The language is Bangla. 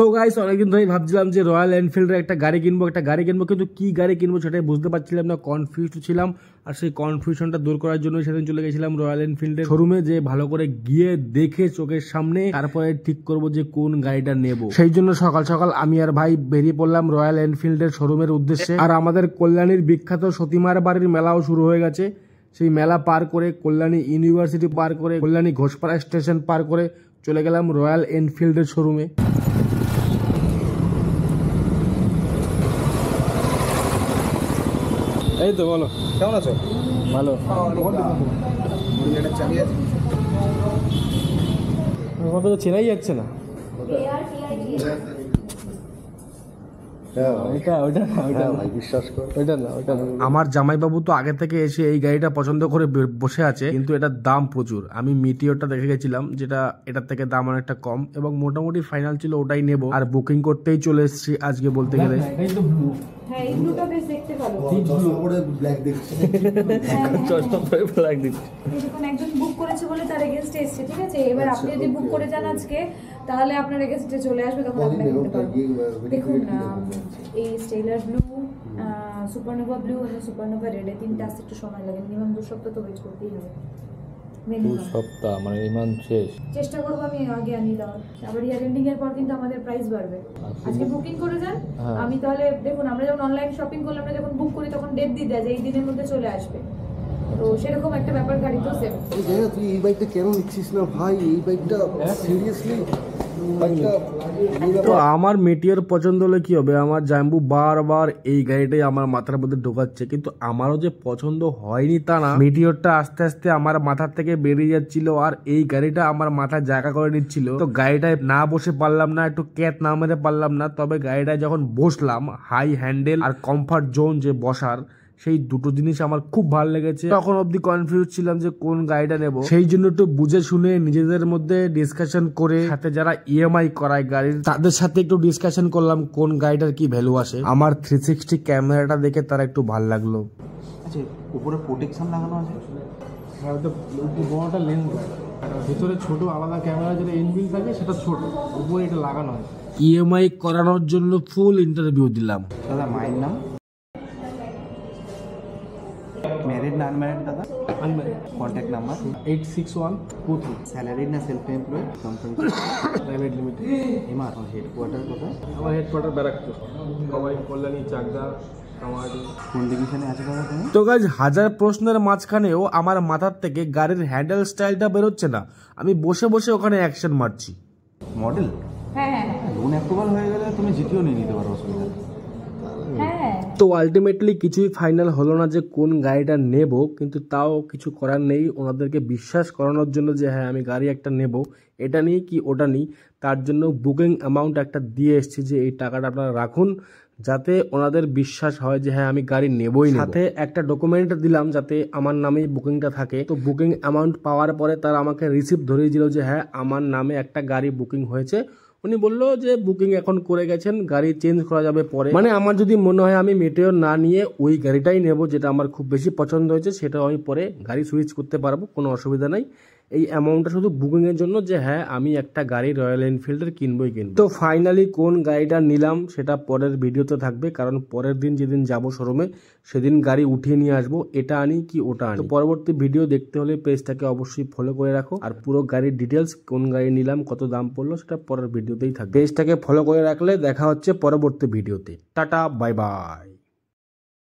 তো গাইস অনেকদিন ধরেই ভাবছিলাম যে রয়্যাল এনফিল্ডের একটা গাড়ি কিনবো কিন্তু কি গাড়ি কিনবো সেটাই বুঝতে পারছিলাম না, কনফিউজড ছিলাম। আর সেই কনফিউশনটা দূর করার জন্য সেদিন চলে গেছিলাম রয়্যাল এনফিল্ডের শোরুমে, যে ভালো করে গিয়ে দেখে চোখের সামনে তারপরে ঠিক করব যে কোন গাড়িটা নেব। সেই জন্য সকাল সকাল আমি আর ভাই বেরিয়ে পড়লাম রয়্যাল এনফিল্ডের শোরুমের উদ্দেশ্যে। আর আমাদের কল্যাণীর বিখ্যাত সতীমার বাড়ির মেলাও শুরু হয়ে গেছে। সেই মেলা পার করে, কল্যাণী ইউনিভার্সিটি পার করে, কল্যাণী ঘোষপাড়া স্টেশন পার করে চলে গেলাম রয়্যাল এনফিল্ডের শোরুমে। এই তো বলো, কেমন আছো? ভালো। আমাকে তো চেনাই যাচ্ছে না। আমার জামাইবাবু তো আগে থেকে এসে এই গাড়িটা পছন্দ করে বসে আছে, কিন্তু এটার দাম প্রচুর। আমি মিটিওরটা দেখে গেছিলাম, যেটা এটার থেকে দাম অনেকটা কম এবং মোটামুটি ফাইনাল ছিল ওটাই নেব। আর বুকিং করতেই চলে এসেছি আজকে বলতে গেলে। হ্যাঁ, এই ব্লুটা বেশ দেখতে ভালো। ব্ল্যাক দেখছি। চশমা পরে ব্ল্যাক দেখছি। দেখুন, একজন বুক করেছে বলে তার এগেইনস্টে এসেছে, ঠিক আছে? এবার আপনি যদি বুক করে যান আজকে, তাহলে আপনার এগেইনস্টে চলে আসবে, তখন আপনি নিতে পারবেন। দেখুন, এই স্টেলার ব্লু, সুপারনোভা ব্লু এবং সুপারনোভা রেড, এই তিনটা আসতে একটু সময় লাগে। মিনিমাম 2 সপ্তাহ তো ওয়েট করতেই হবে। 2 সপ্তাহ মানে ইমান শেষ। চেষ্টা করবো আমি আগে আনি দেওয়ার। আবার ইয়ার এন্ডিং এর পর কিন্তু আমাদের প্রাইস বাড়বে। আজকে বুকিং করে যান। আমি তাহলে দেখুন, আমরা যখন অনলাইন শপিং করলে আমরা যখন বুক করি তখন ডেট দিয়ে দেয় যে এই দিনের মধ্যে চলে আসবে। তো সেরকম একটা ব্যাপার গাড়িতেও সেম। তুই এই বাইকটা কেন নিচ্ছিস না ভাই? এই বাইকটা সিরিয়াসলি তো আমার মেটিওর পছন্দ হলে কি হবে? আমার জাম্বু বারবার এই গাড়িটাই আমার মাথার মধ্যে ঢোকাচ্ছে, কিন্তু আমারও যে পছন্দ হয়নি তা না। মেটিওরটা আস্তে আস্তে আমার মাথার থেকে বেরিয়ে যাচ্ছিল আর এই গাড়িটা আমার মাথায় জায়গা করে নিচ্ছিল। তো গাড়িটায় না বসে পারলাম না, একটু ক্যাট না মেরে পারলাম না। তবে গাড়িটায় যখন বসলাম, হাই হ্যান্ডেল আর কমফর্ট জোন যে বসার, সেই দুটো জিনিস আমার খুব ভালো লেগেছে। তখন অব্দি কনফিউজ ছিলাম যে কোন গাড়িটা নেব। সেই জন্য একটু বুঝে শুনে নিজেদের মধ্যে ডিসকাশন করে, সাথে যারা ইএমআই করায় গাড়ির, তাদের সাথে একটু ডিসকাশন করলাম কোন গাড়িটার কি ভ্যালু আসে। আমার 360 ক্যামেরাটা দেখে তারা একটু ভালো লাগলো। আচ্ছা, উপরে প্রোটেকশন লাগানো আছে? হ্যাঁ, ওটা বড়টা লেন্স, ভিতরে ছোট আলাদা ক্যামেরা যেটা ইনবিল থাকে সেটা ছোট, উপরে এটা লাগানো হয়। ইএমআই করানোর জন্য ফুল ইন্টারভিউ দিলাম। দাদা, মায়ের নাম? ম্যারিড না আনম্যারিড দাদা? আনম্যারিড। Contact number? 861423। স্যালারিড না self employed? Company private limited. MR headquarter কোথায়? আমার হেডকোয়ার্টার ব্যারাকপুর, সবাই কল্যাণী, চাকদা, কামারহাটি। কোন ডিভিশনে আছে দাদা তুমি? তো গাইস, হাজার প্রশ্নের মাঝখানেও আমার মাথার থেকে গাড়ির হ্যান্ডেল স্টাইলটা বেরোচ্ছে না। আমি বসে বসে ওখানে অ্যাকশন মারছি। মডেল? হ্যাঁ হ্যাঁ লোন অ্যাপ্রুভাল হয়ে গেলে তুমি জিটিও নিয়ে নিতে পারো, অসুবিধা নেই। হ্যাঁ। তো আলটিমেটলি কিছুই ফাইনাল হলো না যে কোন গাড়িটা নেব, কিন্তু তাও কিছু করার নেই। ওনাদেরকে বিশ্বাস করানোর জন্য যে হ্যাঁ আমি গাড়ি একটা নেব, এটা নিয়ে কি ওটা নিই, তার জন্য বুকিং অ্যামাউন্ট একটা দিয়ে এসেছি যে এই টাকাটা আপনারা রাখুন, যাতে ওনাদের বিশ্বাস হয় যে হ্যাঁ আমি গাড়ি নেবই। সাথে একটা ডকুমেন্ট দিলাম যাতে আমার নামেই বুকিংটা থাকে। তো বুকিং অ্যামাউন্ট পাওয়ার পরে তারা আমাকে রিসিপ্ট ধরিয়ে দিল যে হ্যাঁ আমার নামে একটা গাড়ি বুকিং হয়েছে। উনি বললো যে বুকিং এখন করে গেছেন, গাড়ি চেঞ্জ করা যাবে পরে। মানে আমার যদি মনে হয় আমি মেটেওর না নিয়ে ওই গাড়িটাই নেব, যেটা আমার খুব বেশি পছন্দ হয়েছে, সেটাও আমি পরে গাড়ি সুইচ করতে পারবো, কোনো অসুবিধা নাই। এই অ্যামাউন্টটা শুধু বুকিং এর জন্য যে হ্যাঁ আমি একটা গাড়ি রয়্যাল এনফিল্ডের কিনবই কিনবো। তো ফাইনালি কোন গাড়িটা নিলাম সেটা পরের ভিডিওতে থাকবে, কারণ পরের দিন যেদিন যাব শোরুমে সেদিন গাড়ি উঠিয়ে নিয়ে আসবো। এটা আনি কি ওটা আনি। তো পরবর্তী ভিডিও দেখতে হলে পেজটাকে অবশ্যই ফলো করে রাখো। আর পুরো গাড়ির ডিটেলস, কোন গাড়ি নিলাম, কত দাম পড়লো, সেটা পরের ভিডিওতেই থাকবে। পেজটাকে ফলো করে রাখলে দেখা হচ্ছে পরবর্তী ভিডিওতে। Tata, bye bye.